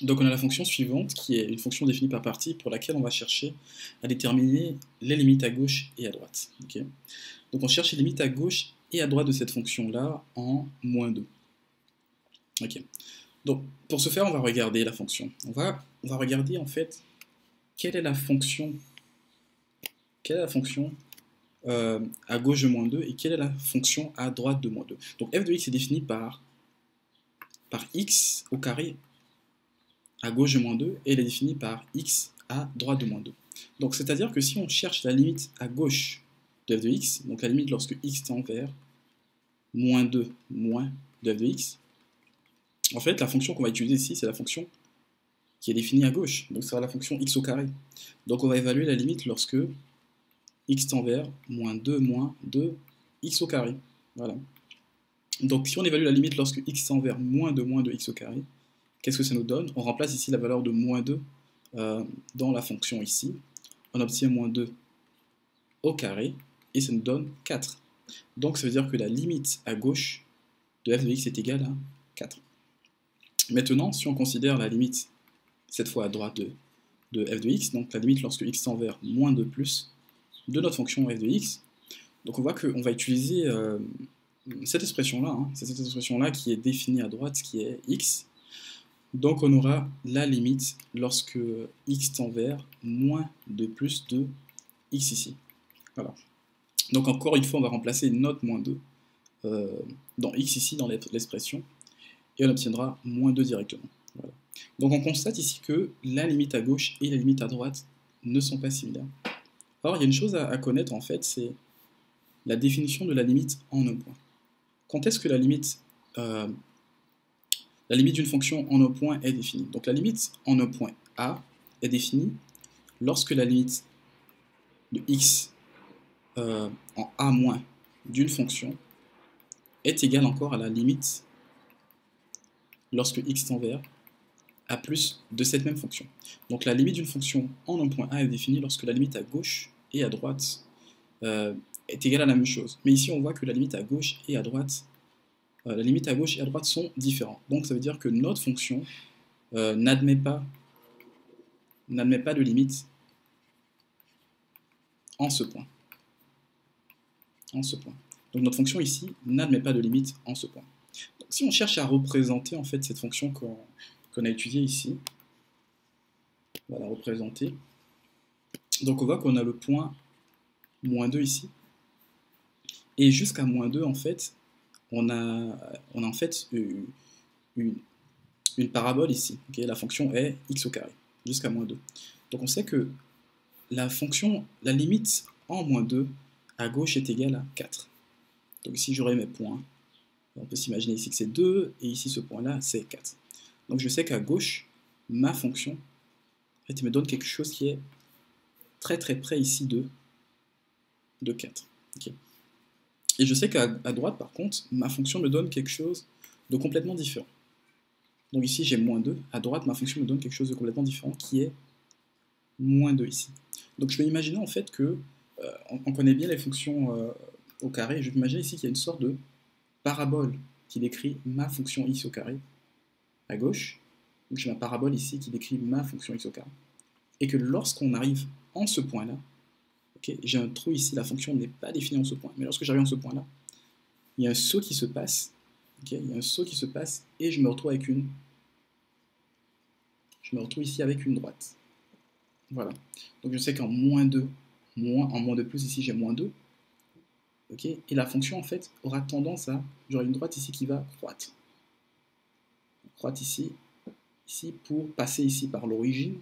Donc on a la fonction suivante, qui est une fonction définie par partie, pour laquelle on va chercher à déterminer les limites à gauche et à droite. Okay, donc on cherche les limites à gauche et à droite de cette fonction-là en -2. Ok. Donc pour ce faire, on va regarder la fonction. On va regarder en fait quelle est la fonction à gauche de -2 et quelle est la fonction à droite de -2. Donc f de x est défini par x au carré à gauche de -2 et elle est définie par x à droite de -2. Donc c'est-à-dire que si on cherche la limite à gauche de f de x, donc la limite lorsque x tend vers -2 moins de f de x, en fait la fonction qu'on va utiliser ici c'est la fonction qui est définie à gauche, donc ça sera la fonction x au carré. Donc on va évaluer la limite lorsque x tend vers -2 moins 2 x au carré. Voilà. Donc si on évalue la limite lorsque x tend vers -2 moins 2 x au carré, qu'est-ce que ça nous donne? On remplace ici la valeur de -2 dans la fonction ici. On obtient -2 au carré et ça nous donne 4. Donc ça veut dire que la limite à gauche de f de x est égale à 4. Maintenant, si on considère la limite, cette fois à droite de f de x, donc la limite lorsque x tend vers -2 plus de notre fonction f de x, donc on voit qu'on va utiliser cette expression-là, c'est cette expression-là qui est définie à droite, qui est x. Donc on aura la limite lorsque x tend vers -2 plus de x ici. Voilà. Donc encore une fois, on va remplacer notre -2 dans x ici, dans l'expression, et on obtiendra -2 directement. Voilà. Donc on constate ici que la limite à gauche et la limite à droite ne sont pas similaires. Alors il y a une chose à connaître en fait, c'est la définition de la limite en un point. Quand est-ce que la limite d'une fonction en un point est définie? Donc la limite en un point A est définie lorsque la limite de x en a moins d'une fonction est égale encore à la limite lorsque x tend vers a plus de cette même fonction. Donc la limite d'une fonction en un point A est définie lorsque la limite à gauche et à droite est égale à la même chose. Mais ici on voit que la limite à gauche et à droite sont différentes. Donc ça veut dire que notre fonction n'admet pas de limite en ce point. Donc notre fonction ici n'admet pas de limite en ce point. Donc, si on cherche à représenter en fait cette fonction qu'on a étudiée ici, on va la représenter. Donc on voit qu'on a le point -2 ici. Et jusqu'à -2 en fait, on a en fait une parabole ici. Okay, la fonction est x au carré, jusqu'à -2. Donc on sait que la limite en -2 à gauche est égale à 4. Donc ici j'aurai mes points. On peut s'imaginer ici que c'est 2, et ici ce point-là c'est 4. Donc je sais qu'à gauche, ma fonction me donne quelque chose qui est très très près ici de 4. Okay. Et je sais qu'à droite, par contre, ma fonction me donne quelque chose de complètement différent. Donc ici j'ai -2, à droite ma fonction me donne quelque chose de complètement différent qui est -2 ici. Donc je vais imaginer en fait que, on connaît bien les fonctions au carré, je vais imaginer ici qu'il y a une sorte de parabole qui décrit ma fonction x au carré à gauche, donc j'ai ma parabole ici qui décrit ma fonction x au carré, et que lorsqu'on arrive en ce point-là, okay, j'ai un trou ici, la fonction n'est pas définie en ce point, mais lorsque j'arrive en ce point-là, il y a un saut qui se passe, okay, il y a un saut qui se passe, et je me retrouve ici avec une droite. Voilà. Donc je sais qu'en -2, en -2 plus, ici j'ai -2, okay, et la fonction en fait aura tendance à, j'aurai une droite ici qui va croître. Croître ici pour passer ici par l'origine,